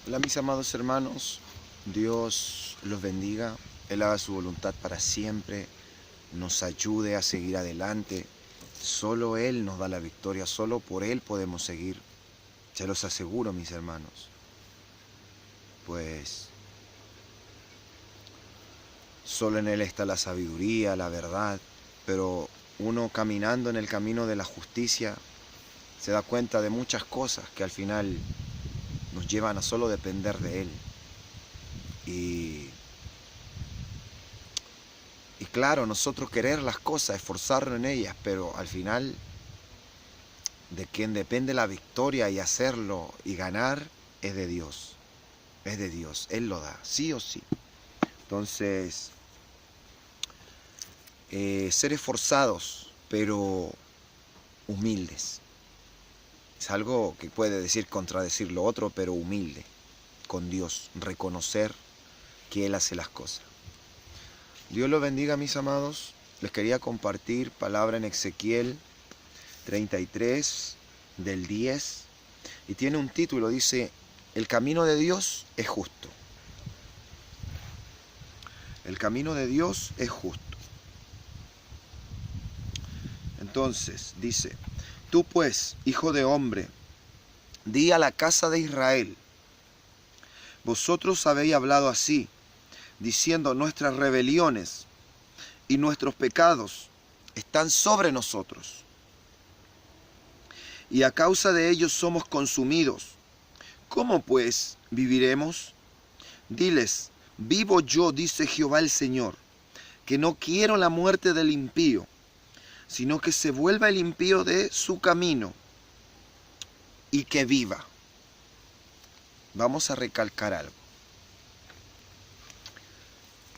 Hola mis amados hermanos, Dios los bendiga, Él haga su voluntad para siempre, nos ayude a seguir adelante. Solo Él nos da la victoria, solo por Él podemos seguir. Se los aseguro, mis hermanos. Pues solo en Él está la sabiduría, la verdad, pero uno caminando en el camino de la justicia se da cuenta de muchas cosas que al final nos llevan a solo depender de Él. Y claro, nosotros querer las cosas, esforzarnos en ellas, pero al final de quien depende la victoria y hacerlo y ganar es de Dios. Es de Dios, Él lo da, sí o sí. Entonces, ser esforzados, pero humildes. Es algo que puede decir contradecir lo otro, pero humilde con Dios. Reconocer que Él hace las cosas. Dios los bendiga, mis amados. Les quería compartir palabra en Ezequiel 33, del 10. Y tiene un título, dice, el camino de Dios es justo. El camino de Dios es justo. Entonces, dice, tú pues, hijo de hombre, di a la casa de Israel, vosotros habéis hablado así, diciendo nuestras rebeliones y nuestros pecados están sobre nosotros, y a causa de ellos somos consumidos. ¿Cómo pues viviremos? Diles, vivo yo, dice Jehová el Señor, que no quiero la muerte del impío, sino que se vuelva el impío de su camino y que viva. Vamos a recalcar algo.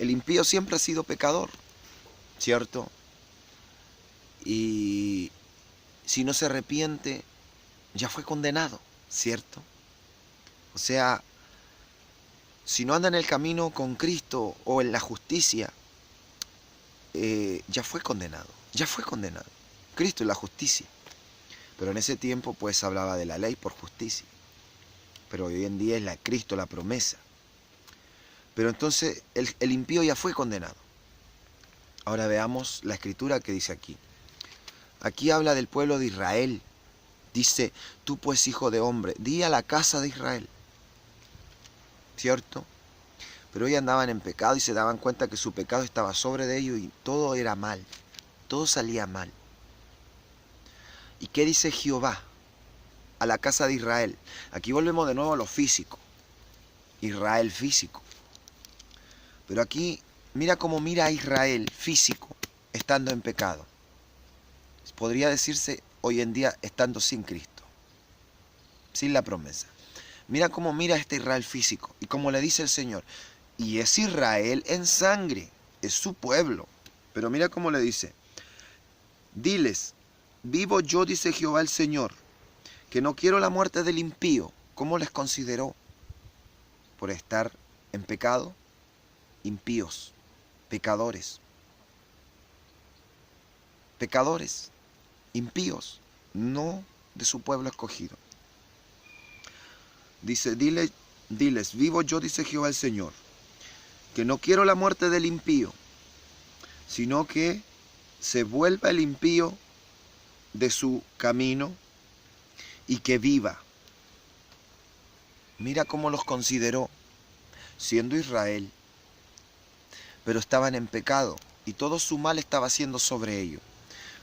El impío siempre ha sido pecador, ¿cierto? Y si no se arrepiente, ya fue condenado, ¿cierto? O sea, si no anda en el camino con Cristo o en la justicia, ya fue condenado, ya fue condenado. Cristo es la justicia. Pero en ese tiempo pues hablaba de la ley por justicia. Pero hoy en día es Cristo la promesa. Pero entonces el impío ya fue condenado. Ahora veamos la escritura que dice aquí. Aquí habla del pueblo de Israel. Dice, tú pues hijo de hombre, di a la casa de Israel. ¿Cierto? Pero ellos andaban en pecado y se daban cuenta que su pecado estaba sobre de ellos y todo era mal. Todo salía mal. ¿Y qué dice Jehová a la casa de Israel? Aquí volvemos de nuevo a lo físico. Israel físico. Pero aquí, mira cómo mira a Israel físico estando en pecado. Podría decirse hoy en día estando sin Cristo, sin la promesa. Mira cómo mira a este Israel físico y como le dice el Señor. Y es Israel en sangre, es su pueblo. Pero mira cómo le dice. Diles, vivo yo, dice Jehová el Señor, que no quiero la muerte del impío. ¿Cómo les consideró? Por estar en pecado, impíos, pecadores. Pecadores, impíos, no de su pueblo escogido. Dice, diles, vivo yo, dice Jehová el Señor, que no quiero la muerte del impío, sino que se vuelva el impío de su camino y que viva. Mira cómo los consideró, siendo Israel, pero estaban en pecado y todo su mal estaba siendo sobre ellos.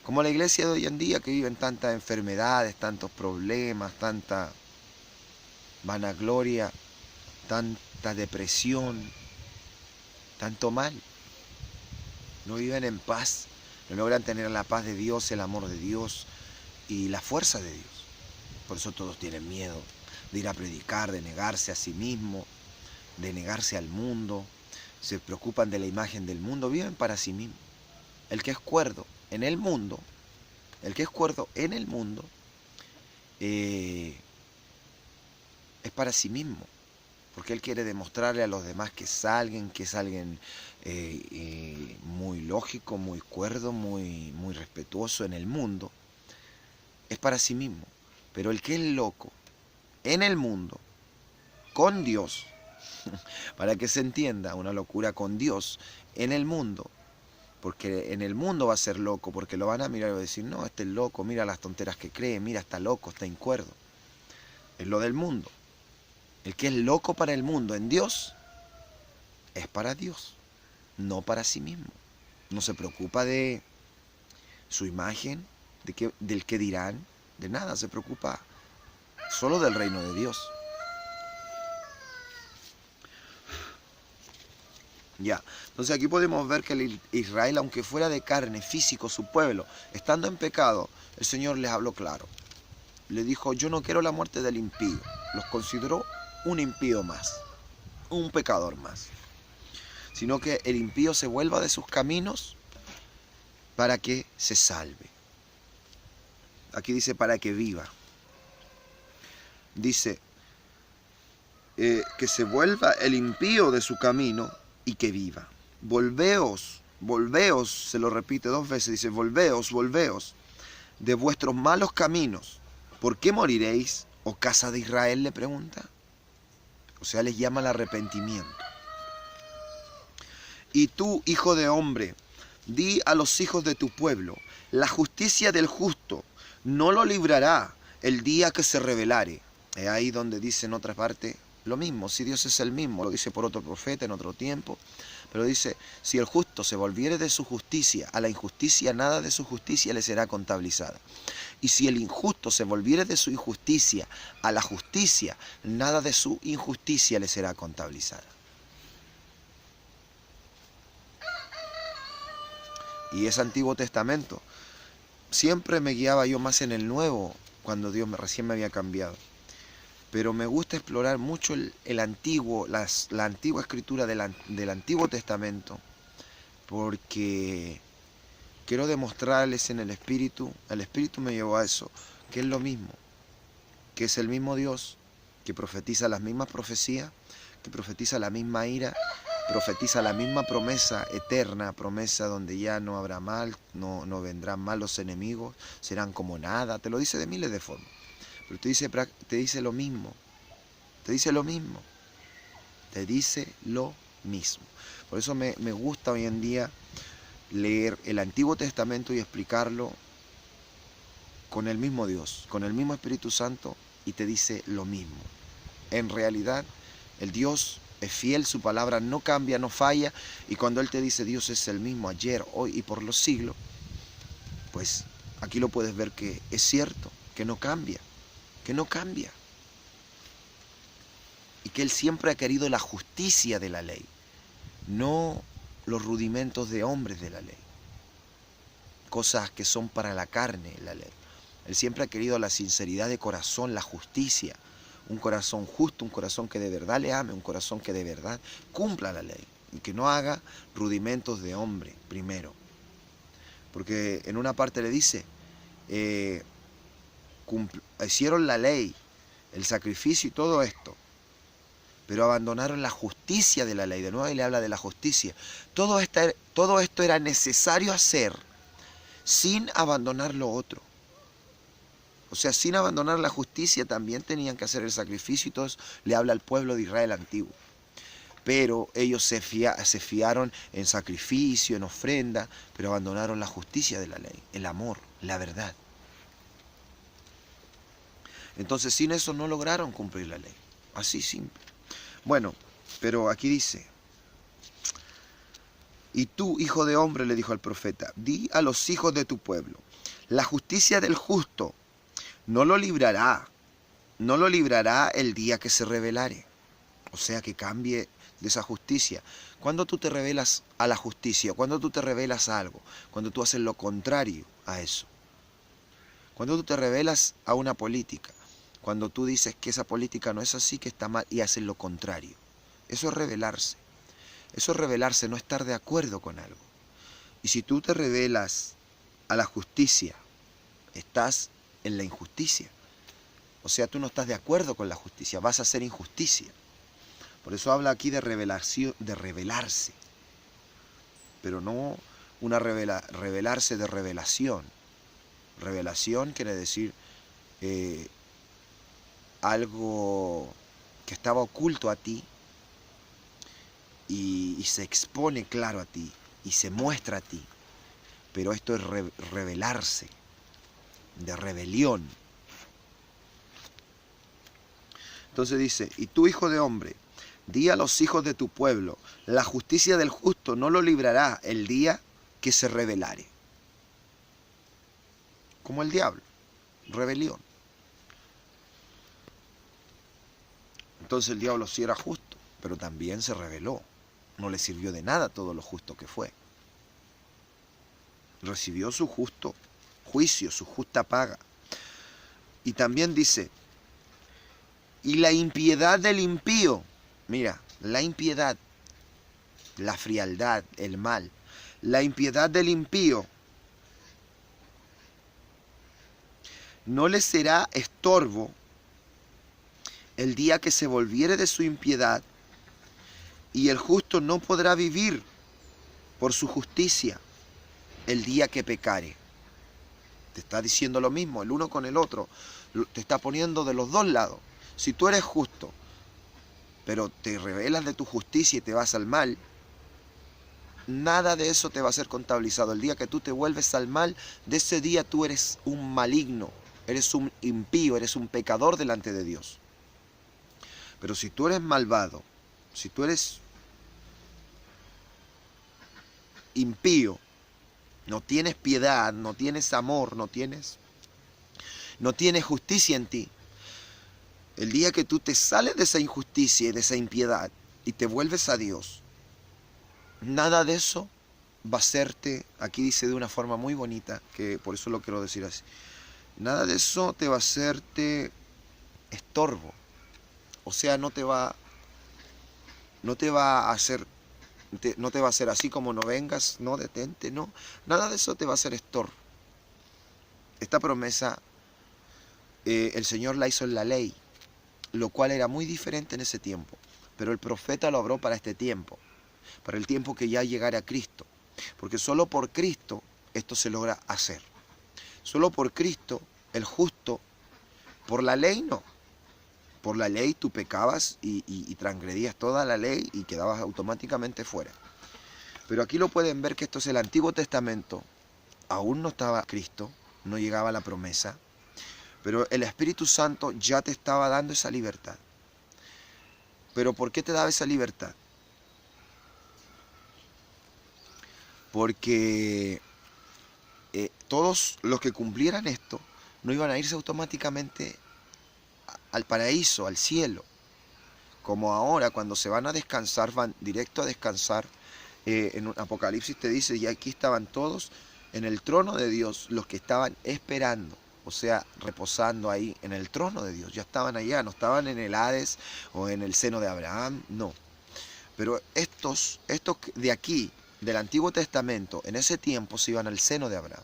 Como la iglesia de hoy en día que viven tantas enfermedades, tantos problemas, tanta vanagloria, tanta depresión, tanto mal. No viven en paz, no logran tener la paz de Dios, el amor de Dios y la fuerza de Dios. Por eso todos tienen miedo de ir a predicar, de negarse a sí mismo, de negarse al mundo, se preocupan de la imagen del mundo, viven para sí mismo. El que es cuerdo en el mundo, es para sí mismo, porque él quiere demostrarle a los demás que es alguien muy lógico, muy cuerdo, muy respetuoso en el mundo, es para sí mismo. Pero el que es loco en el mundo, con Dios, para que se entienda, una locura con Dios en el mundo. Porque en el mundo va a ser loco, porque lo van a mirar y van a decir, no, este es loco, mira las tonteras que cree, mira, está loco, está incuerdo. Es lo del mundo. El que es loco para el mundo en Dios, es para Dios, no para sí mismo. No se preocupa de su imagen, del que dirán, de nada, se preocupa solo del reino de Dios. Ya, entonces aquí podemos ver que el Israel, aunque fuera de carne, físico, su pueblo, estando en pecado, el Señor les habló claro. Le dijo, yo no quiero la muerte del impío. Los consideró un impío más, un pecador más. Sino que el impío se vuelva de sus caminos para que se salve. Aquí dice para que viva. Dice que se vuelva el impío de su camino y que viva. Volveos, volveos, se lo repite 2 veces, dice, volveos, volveos de vuestros malos caminos. ¿Por qué moriréis, oh casa de Israel?, le pregunta. O sea, les llama al arrepentimiento. Y tú, hijo de hombre, di a los hijos de tu pueblo, la justicia del justo no lo librará el día que se rebelare. Es ahí donde dice en otra parte lo mismo, si Dios es el mismo, lo dice por otro profeta en otro tiempo, pero dice, si el justo se volviere de su justicia a la injusticia, nada de su justicia le será contabilizada. Y si el injusto se volviere de su injusticia a la justicia, nada de su injusticia le será contabilizada. Y es Antiguo Testamento. Siempre me guiaba yo más en el Nuevo, cuando Dios recién me había cambiado. Pero me gusta explorar mucho la antigua escritura del Antiguo Testamento, porque quiero demostrarles en el Espíritu me llevó a eso, que es lo mismo, que es el mismo Dios, que profetiza las mismas profecías, que profetiza la misma ira, profetiza la misma promesa eterna, promesa donde ya no habrá mal, no vendrán mal los enemigos, serán como nada, te lo dice de miles de formas. Pero te dice lo mismo, te dice lo mismo, te dice lo mismo. Por eso me gusta hoy en día leer el Antiguo Testamento y explicarlo con el mismo Dios, con el mismo Espíritu Santo, y te dice lo mismo. En realidad, el Dios es fiel, su palabra no cambia, no falla, y cuando Él te dice Dios es el mismo ayer, hoy y por los siglos, pues aquí lo puedes ver que es cierto, que no cambia. Que no cambia. Y que Él siempre ha querido la justicia de la ley, no los rudimentos de hombres de la ley, cosas que son para la carne la ley. Él siempre ha querido la sinceridad de corazón, la justicia, un corazón justo, un corazón que de verdad le ame, un corazón que de verdad cumpla la ley y que no haga rudimentos de hombre primero. Porque en una parte le dice, hicieron la ley, el sacrificio y todo esto, pero abandonaron la justicia de la ley. De nuevo ahí le habla de la justicia. Todo esto era necesario hacer sin abandonar lo otro. O sea, sin abandonar la justicia también tenían que hacer el sacrificio, y todo eso le habla al pueblo de Israel antiguo. Pero ellos se fiaron en sacrificio, en ofrenda, pero abandonaron la justicia de la ley, el amor, la verdad. Entonces sin eso no lograron cumplir la ley. Así simple. Bueno, pero aquí dice, y tú, hijo de hombre, le dijo al profeta, di a los hijos de tu pueblo, la justicia del justo no lo librará el día que se rebelare. O sea, que cambie de esa justicia. Cuando tú te rebelas a la justicia, cuando tú te rebelas a algo, cuando tú haces lo contrario a eso, cuando tú te rebelas a una política, cuando tú dices que esa política no es así, que está mal, y haces lo contrario. Eso es rebelarse. Eso es rebelarse, no estar de acuerdo con algo. Y si tú te rebelas a la justicia, estás en la injusticia. O sea, tú no estás de acuerdo con la justicia, vas a hacer injusticia. Por eso habla aquí de revelación, de rebelarse. Pero no rebelarse de revelación. Revelación quiere decir algo que estaba oculto a ti y se expone claro a ti y se muestra a ti. Pero esto es rebelarse, de rebelión. Entonces dice, y tú, hijo de hombre, di a los hijos de tu pueblo, la justicia del justo no lo librará el día que se rebelare. Como el diablo, rebelión. Entonces el diablo sí era justo, pero también se rebeló. No le sirvió de nada todo lo justo que fue. Recibió su justo juicio, su justa paga. Y también dice, y la impiedad del impío, mira, la impiedad, la frialdad, el mal, la impiedad del impío no le será estorbo el día que se volviere de su impiedad, y el justo no podrá vivir por su justicia el día que pecare. Te está diciendo lo mismo, el uno con el otro, te está poniendo de los dos lados. Si tú eres justo, pero te rebelas de tu justicia y te vas al mal, nada de eso te va a ser contabilizado. El día que tú te vuelves al mal, de ese día tú eres un maligno, eres un impío, eres un pecador delante de Dios. Pero si tú eres malvado, si tú eres impío, no tienes piedad, no tienes amor, no tienes justicia en ti, el día que tú te sales de esa injusticia y de esa impiedad y te vuelves a Dios, nada de eso va a hacerte, aquí dice de una forma muy bonita, que por eso lo quiero decir así, nada de eso te va a hacerte estorbo. O sea, no te va a hacer así como no vengas, no detente, no. Nada de eso te va a hacer estorbo. Esta promesa el Señor la hizo en la ley, lo cual era muy diferente en ese tiempo. Pero el profeta lo obró para este tiempo, para el tiempo que ya llegara a Cristo. Porque solo por Cristo esto se logra hacer. Solo por Cristo, el justo, por la ley no. Por la ley tú pecabas y transgredías toda la ley y quedabas automáticamente fuera. Pero aquí lo pueden ver que esto es el Antiguo Testamento. Aún no estaba Cristo, no llegaba la promesa. Pero el Espíritu Santo ya te estaba dando esa libertad. ¿Pero por qué te daba esa libertad? Porque todos los que cumplieran esto no iban a irse automáticamente al paraíso, al cielo, como ahora cuando se van a descansar, van directo a descansar. En un Apocalipsis te dice, y aquí estaban todos en el trono de Dios, los que estaban esperando, o sea, reposando ahí en el trono de Dios, ya estaban allá, no estaban en el Hades o en el seno de Abraham, no. Pero estos de aquí, del Antiguo Testamento, en ese tiempo se iban al seno de Abraham,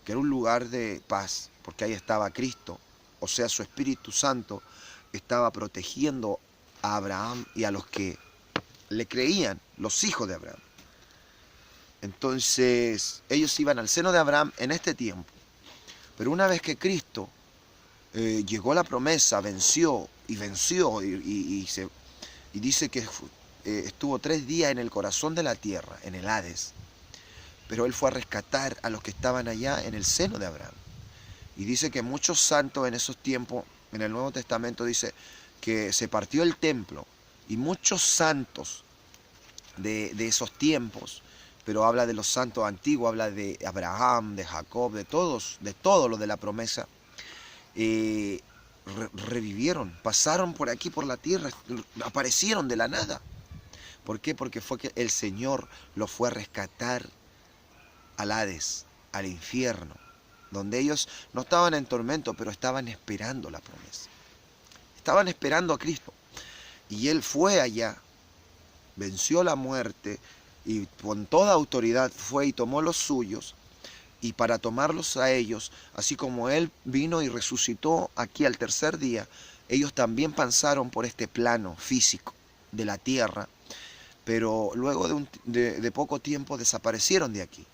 que era un lugar de paz, porque ahí estaba Cristo. O sea, su Espíritu Santo estaba protegiendo a Abraham y a los que le creían, los hijos de Abraham. Entonces, ellos iban al seno de Abraham en este tiempo. Pero una vez que Cristo llegó la promesa, venció y dice que estuvo 3 días en el corazón de la tierra, en el Hades. Pero Él fue a rescatar a los que estaban allá en el seno de Abraham. Y dice que muchos santos en esos tiempos, en el Nuevo Testamento dice que se partió el templo y muchos santos de esos tiempos, pero habla de los santos antiguos, habla de Abraham, de Jacob, de todos los de la promesa, revivieron, pasaron por aquí, por la tierra, aparecieron de la nada. ¿Por qué? Porque fue que el Señor los fue a rescatar al Hades, al infierno, donde ellos no estaban en tormento, pero estaban esperando la promesa. Estaban esperando a Cristo. Y Él fue allá, venció la muerte y con toda autoridad fue y tomó los suyos. Y para tomarlos a ellos, así como Él vino y resucitó aquí al tercer día, ellos también pasaron por este plano físico de la tierra, pero luego de poco tiempo desaparecieron de aquí.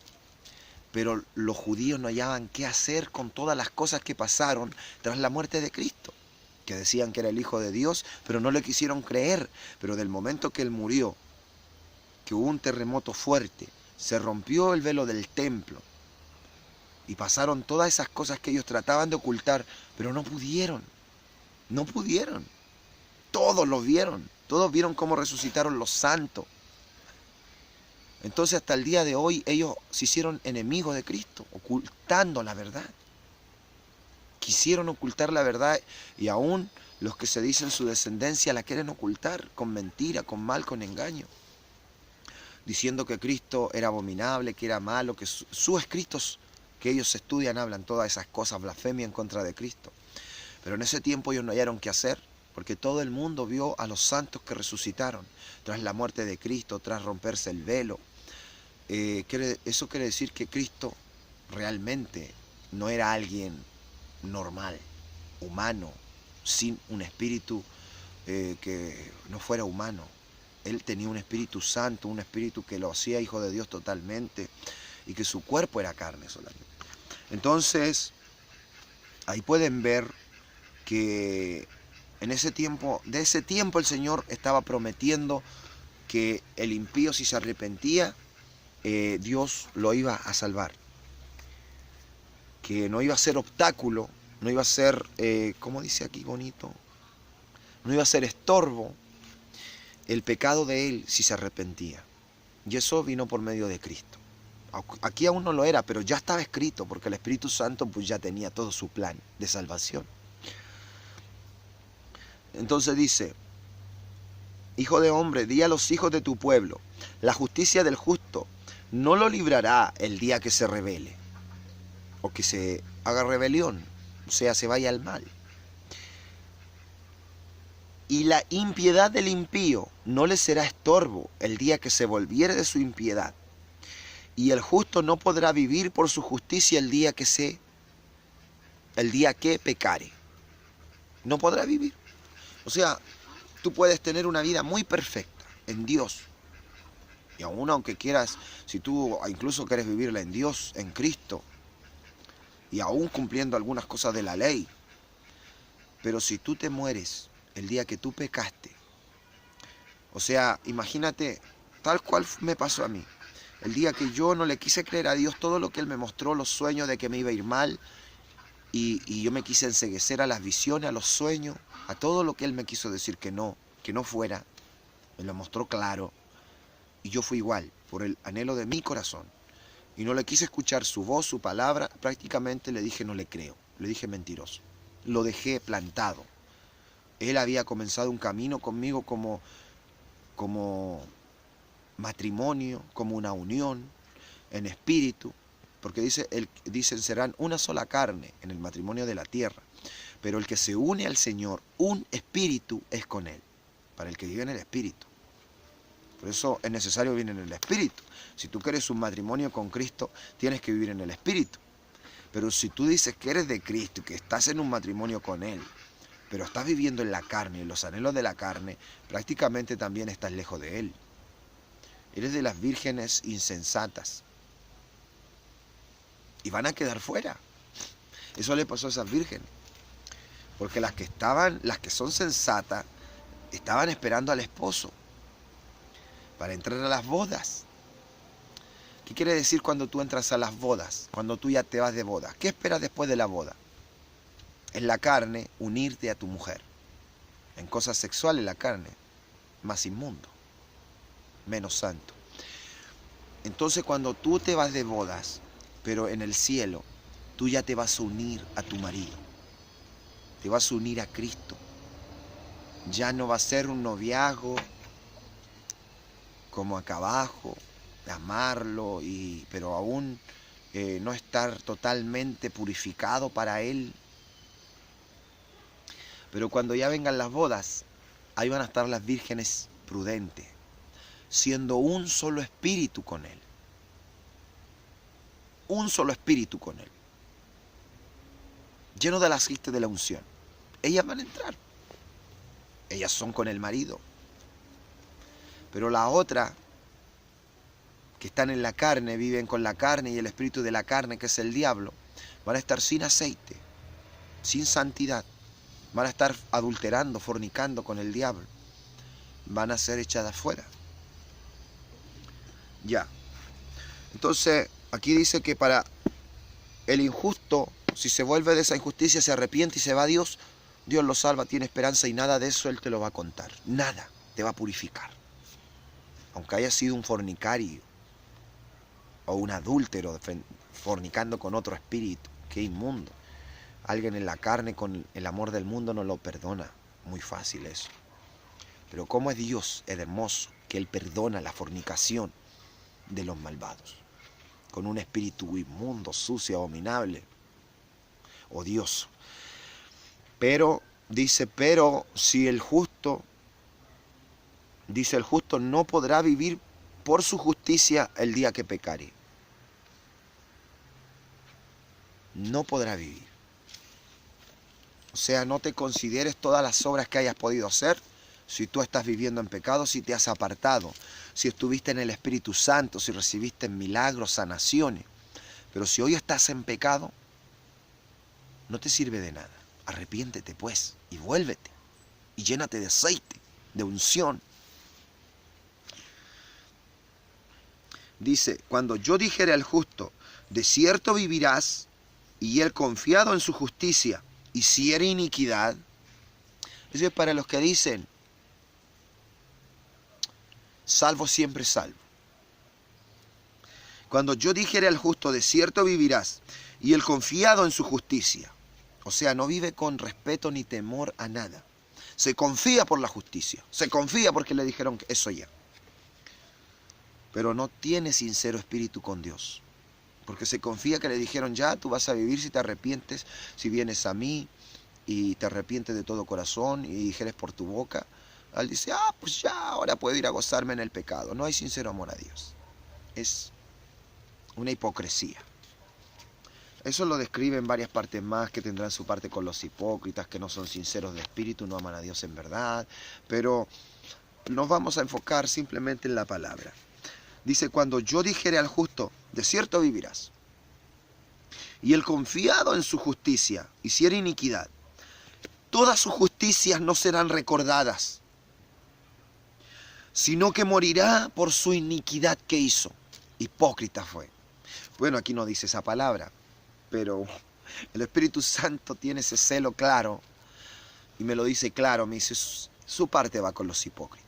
Pero los judíos no hallaban qué hacer con todas las cosas que pasaron tras la muerte de Cristo. que decían que era el Hijo de Dios, pero no le quisieron creer. Pero del momento que él murió, que hubo un terremoto fuerte, se rompió el velo del templo y pasaron todas esas cosas que ellos trataban de ocultar, pero no pudieron, no pudieron. Todos lo vieron, todos vieron cómo resucitaron los santos. Entonces hasta el día de hoy ellos se hicieron enemigos de Cristo, ocultando la verdad. Quisieron ocultar la verdad y aún los que se dicen su descendencia la quieren ocultar con mentira, con mal, con engaño. Diciendo que Cristo era abominable, que era malo, que sus escritos que ellos estudian hablan todas esas cosas, blasfemia en contra de Cristo. Pero en ese tiempo ellos no hallaron qué hacer, porque todo el mundo vio a los santos que resucitaron tras la muerte de Cristo, tras romperse el velo. Eso quiere decir que Cristo realmente no era alguien normal, humano, sin un espíritu que no fuera humano. Él tenía un Espíritu Santo, un espíritu que lo hacía hijo de Dios totalmente y que su cuerpo era carne solamente. Entonces, ahí pueden ver que en ese tiempo, de ese tiempo el Señor estaba prometiendo que el impío, si se arrepentía, Dios lo iba a salvar. Que no iba a ser obstáculo, no iba a ser, ¿cómo dice aquí bonito? No iba a ser estorbo el pecado de él si se arrepentía. Y eso vino por medio de Cristo. Aquí aún no lo era, pero ya estaba escrito, porque el Espíritu Santo pues ya tenía todo su plan de salvación. Entonces dice, Hijo de hombre, di a los hijos de tu pueblo, la justicia del justo no lo librará el día que se rebele, o que se haga rebelión, o sea, se vaya al mal. Y la impiedad del impío no le será estorbo el día que se volviere de su impiedad. Y el justo no podrá vivir por su justicia el día que pecare. No podrá vivir. O sea, tú puedes tener una vida muy perfecta en Dios. Y aún aunque quieras, si tú incluso quieres vivirla en Dios, en Cristo, y aún cumpliendo algunas cosas de la ley, pero si tú te mueres el día que tú pecaste, o sea, imagínate, tal cual me pasó a mí, el día que yo no le quise creer a Dios todo lo que Él me mostró, los sueños de que me iba a ir mal, y yo me quise enceguecer a las visiones, a los sueños, a todo lo que Él me quiso decir que no fuera, me lo mostró claro, y yo fui igual, por el anhelo de mi corazón, y no le quise escuchar su voz, su palabra, prácticamente le dije no le creo, le dije mentiroso, lo dejé plantado. Él había comenzado un camino conmigo como matrimonio, como una unión en espíritu, porque dicen serán una sola carne en el matrimonio de la tierra, pero el que se une al Señor, un espíritu es con Él, para el que vive en el espíritu. Por eso es necesario vivir en el espíritu. Si tú quieres un matrimonio con Cristo, tienes que vivir en el espíritu. Pero si tú dices que eres de Cristo y que estás en un matrimonio con Él, pero estás viviendo en la carne, en los anhelos de la carne, prácticamente también estás lejos de Él. Eres de las vírgenes insensatas. Y van a quedar fuera. Eso le pasó a esas vírgenes. Porque las que son sensatas, estaban esperando al esposo para entrar a las bodas. ¿Qué quiere decir cuando tú entras a las bodas? Cuando tú ya te vas de boda. ¿Qué esperas después de la boda? En la carne, unirte a tu mujer. En cosas sexuales, la carne, más inmundo, menos santo. Entonces cuando tú te vas de bodas, pero en el cielo, tú ya te vas a unir a tu marido. Te vas a unir a Cristo. Ya no va a ser un noviazgo como acá abajo, de amarlo, pero aún no estar totalmente purificado para Él. Pero cuando ya vengan las bodas, ahí van a estar las vírgenes prudentes, siendo un solo espíritu con Él. Un solo espíritu con Él. Lleno del aceite de la unción. Ellas van a entrar. Ellas son con el marido. Pero la otra, que están en la carne, viven con la carne y el espíritu de la carne, que es el diablo, van a estar sin aceite, sin santidad. van a estar adulterando, fornicando con el diablo, van a ser echadas fuera. Ya. Entonces, aquí dice que para el injusto, si se vuelve de esa injusticia, se arrepiente y se va a Dios, Dios lo salva, tiene esperanza y nada de eso Él te lo va a contar. Nada, te va a purificar. Aunque haya sido un fornicario o un adúltero fornicando con otro espíritu, qué inmundo. Alguien en la carne con el amor del mundo no lo perdona. Muy fácil eso. Pero como es Dios, es hermoso, que Él perdona la fornicación de los malvados. Con un espíritu inmundo, sucio, abominable, odioso. Pero, dice, pero si el justo, dice el justo no podrá vivir por su justicia el día que pecare. No podrá vivir. O sea, no te consideres todas las obras que hayas podido hacer. Si tú estás viviendo en pecado, si te has apartado, si estuviste en el Espíritu Santo, si recibiste milagros, sanaciones. Pero si hoy estás en pecado, no te sirve de nada. Arrepiéntete pues y vuélvete y llénate de aceite, de unción. Dice, cuando yo dijere al justo, de cierto vivirás, y él confiado en su justicia hiciere iniquidad. Eso es para los que dicen, salvo siempre salvo. Cuando yo dijere al justo, de cierto vivirás, y él confiado en su justicia, o sea, no vive con respeto ni temor a nada. Se confía por la justicia, se confía porque le dijeron que eso ya. Pero no tiene sincero espíritu con Dios. Porque se confía que le dijeron ya, tú vas a vivir si te arrepientes, si vienes a mí y te arrepientes de todo corazón y dijeres por tu boca. Él dice, pues ya, ahora puedo ir a gozarme en el pecado. No hay sincero amor a Dios. Es una hipocresía. Eso lo describe en varias partes más, que tendrán su parte con los hipócritas, que no son sinceros de espíritu, no aman a Dios en verdad. Pero nos vamos a enfocar simplemente en la palabra. Dice, cuando yo dijere al justo, de cierto vivirás, y el confiado en su justicia hiciere iniquidad, todas sus justicias no serán recordadas, sino que morirá por su iniquidad que hizo. Hipócrita fue. Bueno, aquí no dice esa palabra, pero el Espíritu Santo tiene ese celo claro, y me lo dice claro, me dice, su parte va con los hipócritas.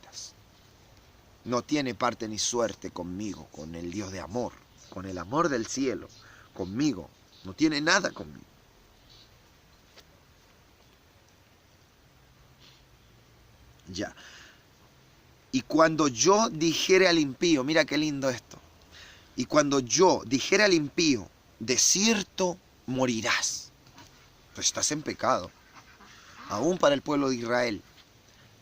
No tiene parte ni suerte conmigo, con el Dios de amor, con el amor del cielo, conmigo. No tiene nada conmigo. Ya. Y cuando yo dijere al impío, mira qué lindo esto. Y cuando yo dijere al impío, de cierto morirás. Pues estás en pecado. Aún para el pueblo de Israel.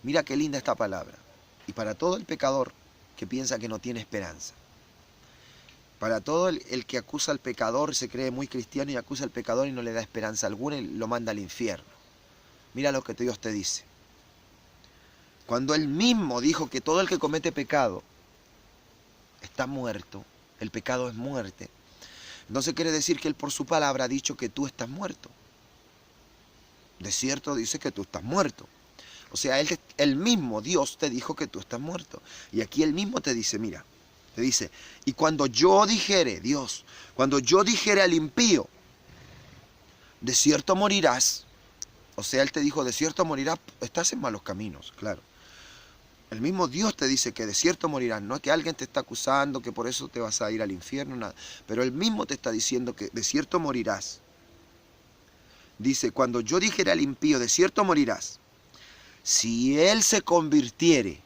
Mira qué linda esta palabra. Y para todo el pecador que piensa que no tiene esperanza. Para todo el que acusa al pecador, se cree muy cristiano y acusa al pecador y no le da esperanza alguna y lo manda al infierno. Mira lo que Dios te dice. Cuando Él mismo dijo que todo el que comete pecado está muerto, el pecado es muerte, entonces quiere decir que Él por su palabra ha dicho que tú estás muerto. De cierto dice que tú estás muerto. O sea, Él mismo, Dios, te dijo que tú estás muerto. Y aquí Él mismo te dice, mira, te dice, y cuando yo dijere, Dios, cuando yo dijere al impío, de cierto morirás, o sea, Él te dijo, de cierto morirás, estás en malos caminos, claro. El mismo Dios te dice que de cierto morirás, no es que alguien te está acusando, que por eso te vas a ir al infierno, nada. Pero Él mismo te está diciendo que de cierto morirás. Dice, cuando yo dijere al impío, de cierto morirás, si él se convirtiere,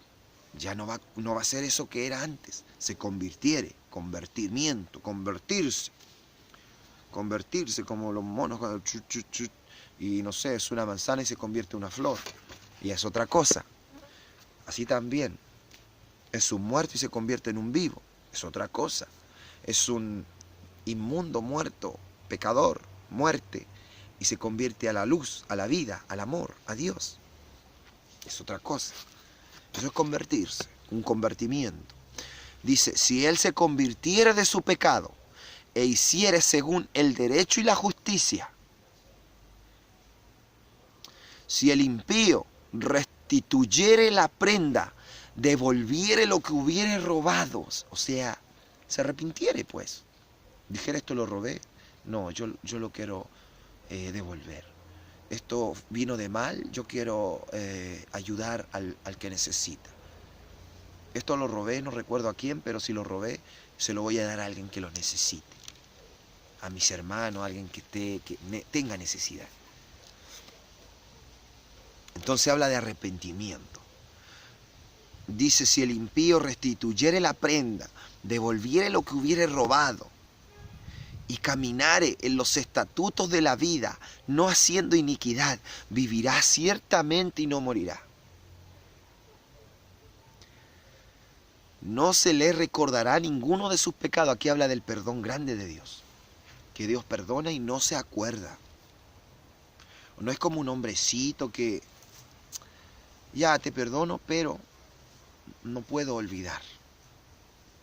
ya no va a ser eso que era antes, se convirtiere, convertimiento, convertirse como los monos, y no sé, es una manzana y se convierte en una flor, y es otra cosa. Así también, es un muerto y se convierte en un vivo, es otra cosa. Es un inmundo muerto, pecador, muerte, y se convierte a la luz, a la vida, al amor, a Dios. Es otra cosa. Eso es convertirse, un convertimiento. Dice, si él se convirtiere de su pecado e hiciere según el derecho y la justicia, si el impío restituyere la prenda, devolviere lo que hubiere robado, o sea, se arrepintiere pues, dijera esto lo robé, no, yo lo quiero devolver. Esto vino de mal, yo quiero ayudar al que necesita. Esto lo robé, no recuerdo a quién, pero si lo robé, se lo voy a dar a alguien que lo necesite. A mis hermanos, a alguien que tenga necesidad. Entonces habla de arrepentimiento. Dice, si el impío restituyere la prenda, devolviere lo que hubiere robado, y caminare en los estatutos de la vida, no haciendo iniquidad, vivirá ciertamente y no morirá. No se le recordará ninguno de sus pecados. Aquí habla del perdón grande de Dios, que Dios perdona y no se acuerda. No es como un hombrecito que ya te perdono, pero no puedo olvidar.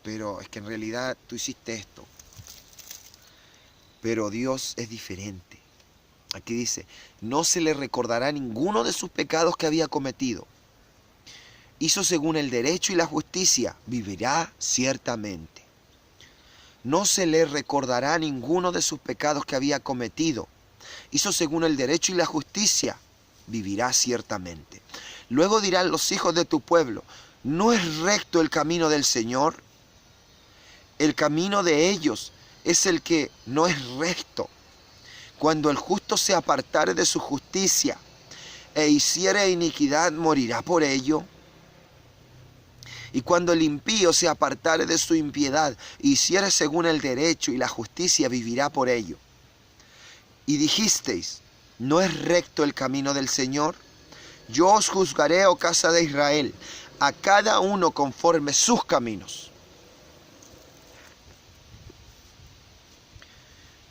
Pero es que en realidad tú hiciste esto. Pero Dios es diferente. Aquí dice, no se le recordará ninguno de sus pecados que había cometido. Hizo según el derecho y la justicia, vivirá ciertamente. No se le recordará ninguno de sus pecados que había cometido. Hizo según el derecho y la justicia, vivirá ciertamente. Luego dirán los hijos de tu pueblo, ¿no es recto el camino del Señor? El camino de ellos es el que no es recto. Cuando el justo se apartare de su justicia e hiciere iniquidad, morirá por ello. Y cuando el impío se apartare de su impiedad e hiciere según el derecho y la justicia, vivirá por ello. Y dijisteis, ¿no es recto el camino del Señor? Yo os juzgaré, oh casa de Israel, a cada uno conforme sus caminos.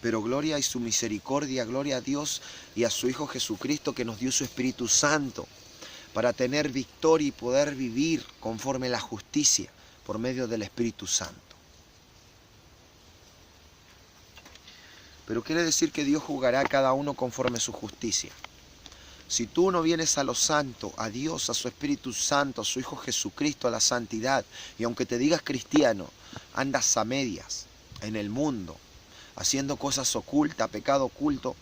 Pero gloria y su misericordia, gloria a Dios y a su Hijo Jesucristo, que nos dio su Espíritu Santo para tener victoria y poder vivir conforme la justicia por medio del Espíritu Santo. Pero quiere decir que Dios juzgará a cada uno conforme su justicia. Si tú no vienes a lo santo, a Dios, a su Espíritu Santo, a su Hijo Jesucristo, a la santidad, y aunque te digas cristiano, andas a medias en el mundo, haciendo cosas ocultas, pecado oculto,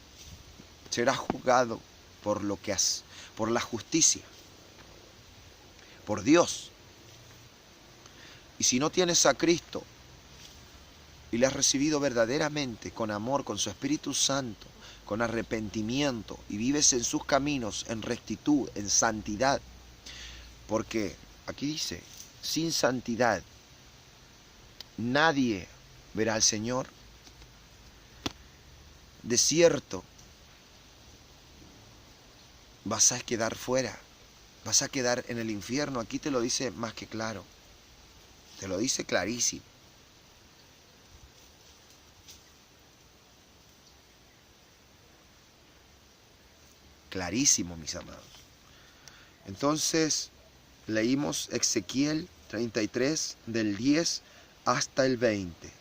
serás juzgado por lo que haces, por la justicia, por Dios. Y si no tienes a Cristo y le has recibido verdaderamente con amor, con su Espíritu Santo, con arrepentimiento, y vives en sus caminos, en rectitud, en santidad, porque aquí dice, sin santidad nadie verá al Señor. De cierto, vas a quedar fuera, vas a quedar en el infierno. Aquí te lo dice más que claro, te lo dice clarísimo. Clarísimo, mis amados. Entonces, leímos Ezequiel 33, del 10 hasta el 20.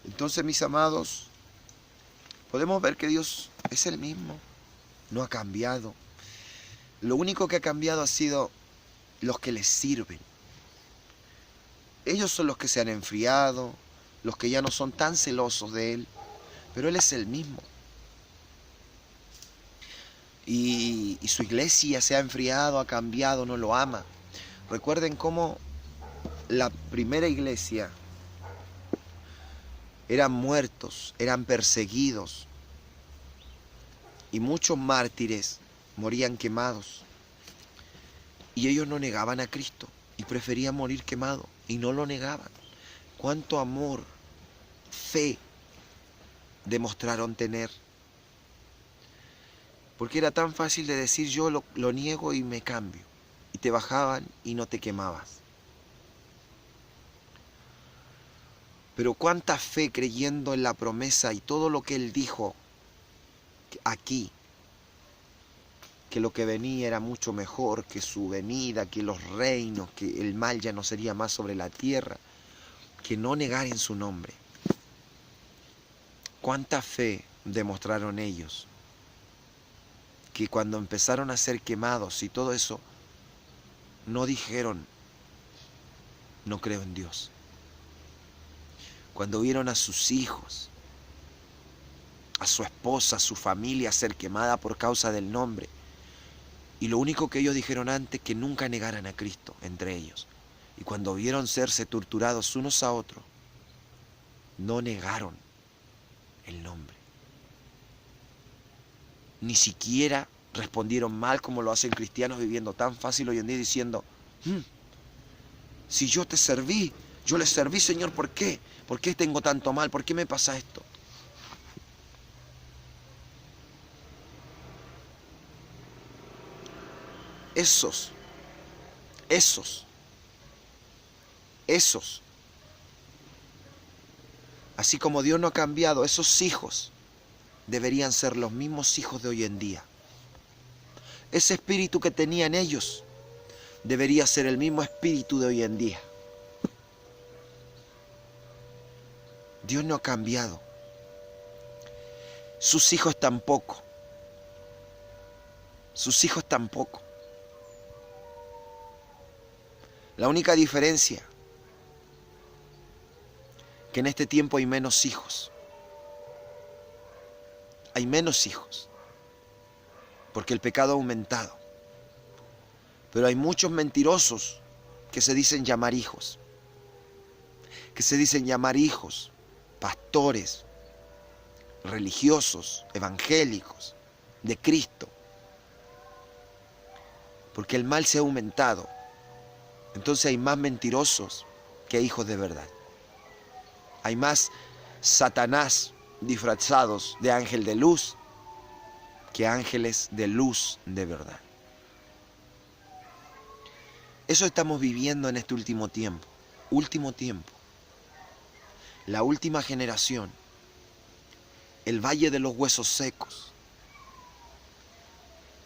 Entonces, mis amados, podemos ver que Dios es el mismo, no ha cambiado. Lo único que ha cambiado ha sido los que les sirven. Ellos son los que se han enfriado, los que ya no son tan celosos de Él, pero Él es el mismo. Y su iglesia se ha enfriado, ha cambiado, no lo ama. Recuerden cómo la primera iglesia eran muertos, eran perseguidos, y muchos mártires morían quemados. Y ellos no negaban a Cristo, y preferían morir quemados, y no lo negaban. Cuánto amor, fe demostraron tener. Porque era tan fácil de decir, yo lo niego y me cambio. Y te bajaban y no te quemabas. Pero cuánta fe creyendo en la promesa y todo lo que Él dijo aquí, que lo que venía era mucho mejor, que su venida, que los reinos, que el mal ya no sería más sobre la tierra, que no negar en su nombre. ¿Cuánta fe demostraron ellos? Que cuando empezaron a ser quemados y todo eso, no dijeron, no creo en Dios. Cuando vieron a sus hijos, a su esposa, a su familia ser quemada por causa del nombre, y lo único que ellos dijeron antes, que nunca negaran a Cristo entre ellos. Y cuando vieron serse torturados unos a otros, no negaron el nombre. Ni siquiera respondieron mal como lo hacen cristianos viviendo tan fácil hoy en día diciendo, si yo te serví, yo le serví, Señor, ¿por qué? ¿Por qué tengo tanto mal? ¿Por qué me pasa esto? Esos, así como Dios no ha cambiado, esos hijos deberían ser los mismos hijos de hoy en día. Ese espíritu que tenían ellos debería ser el mismo espíritu de hoy en día. Dios no ha cambiado. Sus hijos tampoco. Sus hijos tampoco. La única diferencia que en este tiempo hay menos hijos. Hay menos hijos. Porque el pecado ha aumentado. Pero hay muchos mentirosos que se dicen llamar hijos. Que se dicen llamar hijos, pastores, religiosos, evangélicos, de Cristo. Porque el mal se ha aumentado. Entonces hay más mentirosos que hijos de verdad. Hay más Satanás disfrazados de ángel de luz que ángeles de luz de verdad. Eso estamos viviendo en este último tiempo. Último tiempo. La última generación. El valle de los huesos secos.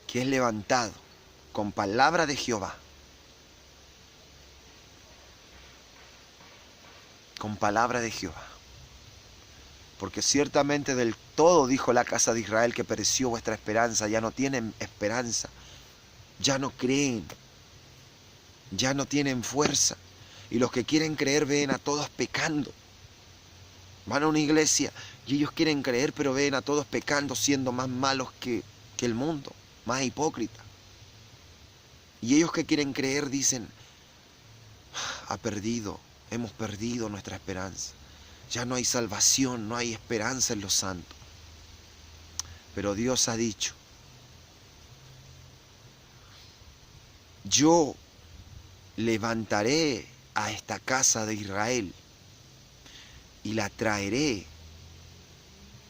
Que es levantado con palabra de Jehová. Con palabra de Jehová. Porque ciertamente del todo dijo la casa de Israel que pereció vuestra esperanza. Ya no tienen esperanza. Ya no creen. Ya no tienen fuerza. Y los que quieren creer ven a todos pecando. Van a una iglesia y ellos quieren creer, pero ven a todos pecando, siendo más malos que el mundo, más hipócritas. Y ellos que quieren creer dicen, hemos perdido nuestra esperanza. Ya no hay salvación, no hay esperanza en los santos. Pero Dios ha dicho, yo levantaré a esta casa de Israel y la traeré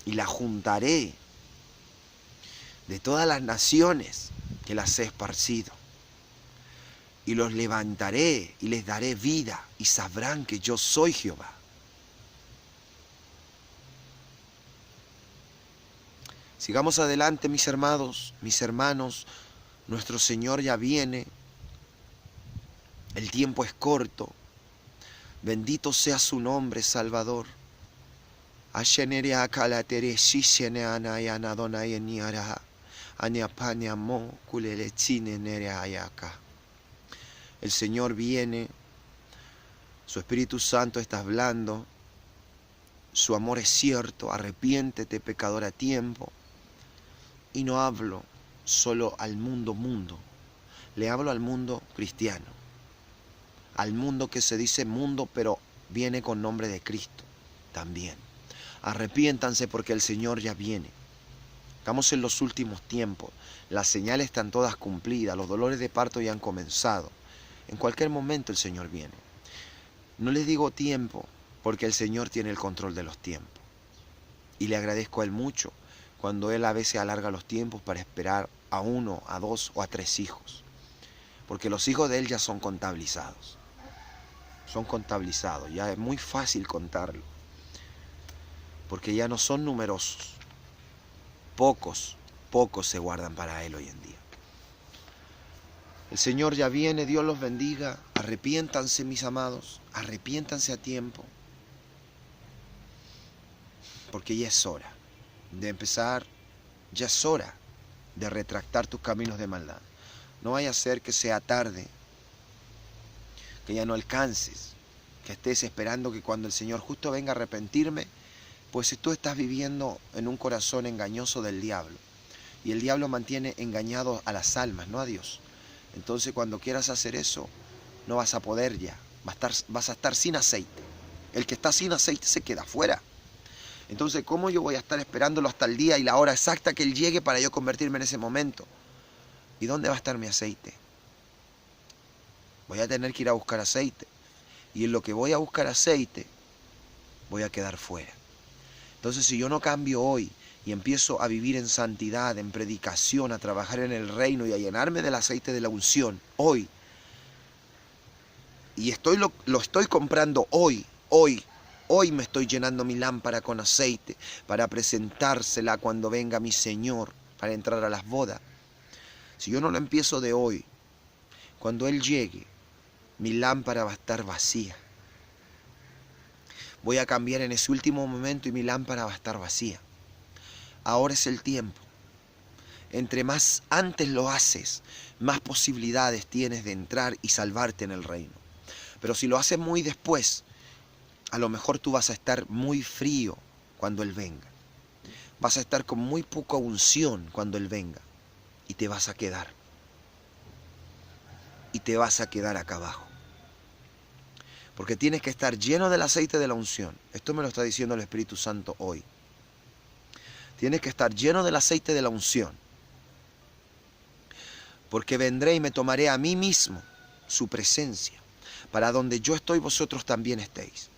y la juntaré de todas las naciones que las he esparcido. Y los levantaré y les daré vida y sabrán que yo soy Jehová. Sigamos adelante, mis hermanos, nuestro Señor ya viene, el tiempo es corto, bendito sea su nombre, Salvador. El Señor viene, su Espíritu Santo está hablando, su amor es cierto, arrepiéntete, pecador, a tiempo. Y no hablo solo al mundo, le hablo al mundo cristiano, al mundo que se dice mundo, pero viene con nombre de Cristo también. Arrepiéntanse porque el Señor ya viene. Estamos en los últimos tiempos, las señales están todas cumplidas, los dolores de parto ya han comenzado. En cualquier momento el Señor viene. No les digo tiempo, porque el Señor tiene el control de los tiempos. Y le agradezco a Él mucho cuando Él a veces alarga los tiempos para esperar a 1, a 2 o a 3 hijos. Porque los hijos de Él ya son contabilizados. Son contabilizados, ya es muy fácil contarlo. Porque ya no son numerosos. Pocos se guardan para Él hoy en día. El Señor ya viene, Dios los bendiga. Arrepiéntanse, mis amados, arrepiéntanse a tiempo. porque ya es hora de empezar, ya es hora de retractar tus caminos de maldad. No vaya a ser que sea tarde, que ya no alcances, que estés esperando que cuando el Señor justo venga a arrepentirme, pues si tú estás viviendo en un corazón engañoso del diablo, y el diablo mantiene engañado a las almas, no a Dios. Entonces cuando quieras hacer eso, no vas a poder ya, vas a estar sin aceite. El que está sin aceite se queda fuera. Entonces, ¿cómo yo voy a estar esperándolo hasta el día y la hora exacta que Él llegue para yo convertirme en ese momento? ¿Y dónde va a estar mi aceite? Voy a tener que ir a buscar aceite. Y en lo que voy a buscar aceite, voy a quedar fuera. Entonces, si yo no cambio hoy y empiezo a vivir en santidad, en predicación, a trabajar en el reino y a llenarme del aceite de la unción, hoy, y lo estoy comprando hoy me estoy llenando mi lámpara con aceite para presentársela cuando venga mi Señor para entrar a las bodas. Si yo no lo empiezo de hoy, cuando Él llegue, mi lámpara va a estar vacía. Voy a cambiar en ese último momento y mi lámpara va a estar vacía. Ahora es el tiempo. Entre más antes lo haces, más posibilidades tienes de entrar y salvarte en el reino. Pero si lo haces muy después, a lo mejor tú vas a estar muy frío cuando Él venga. Vas a estar con muy poca unción cuando Él venga. Y te vas a quedar. Y te vas a quedar acá abajo. Porque tienes que estar lleno del aceite de la unción. Esto me lo está diciendo el Espíritu Santo hoy. Tienes que estar lleno del aceite de la unción. Porque vendré y me tomaré a mí mismo su presencia. Para donde yo estoy, vosotros también estéis.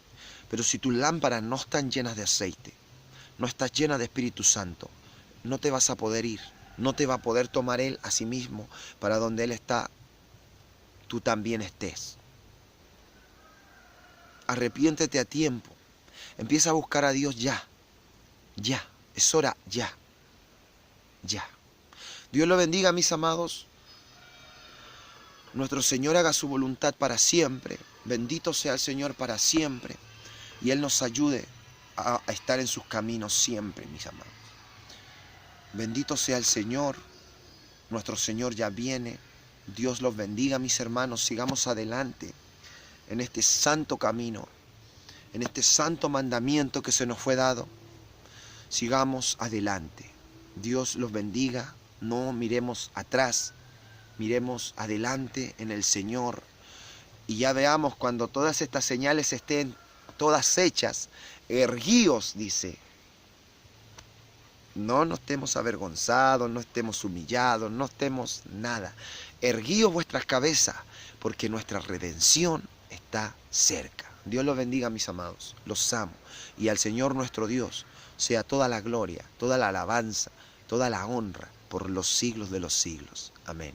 Pero si tus lámparas no están llenas de aceite, no estás llena de Espíritu Santo, no te vas a poder ir. No te va a poder tomar Él a sí mismo. Para donde Él está, tú también estés. Arrepiéntete a tiempo. Empieza a buscar a Dios ya. Ya. Es hora ya. Ya. Dios lo bendiga, mis amados. Nuestro Señor haga su voluntad para siempre. Bendito sea el Señor para siempre. Y Él nos ayude a estar en sus caminos siempre, mis amados. Bendito sea el Señor. Nuestro Señor ya viene. Dios los bendiga, mis hermanos. Sigamos adelante en este santo camino, en este santo mandamiento que se nos fue dado. Sigamos adelante. Dios los bendiga. No miremos atrás. Miremos adelante en el Señor. Y ya veamos cuando todas estas señales estén todas hechas. Erguíos, dice. No nos estemos avergonzados, no estemos humillados, no estemos nada. Erguíos vuestras cabezas, porque nuestra redención está cerca. Dios los bendiga, mis amados. Los amo. Y al Señor nuestro Dios sea toda la gloria, toda la alabanza, toda la honra por los siglos de los siglos. Amén.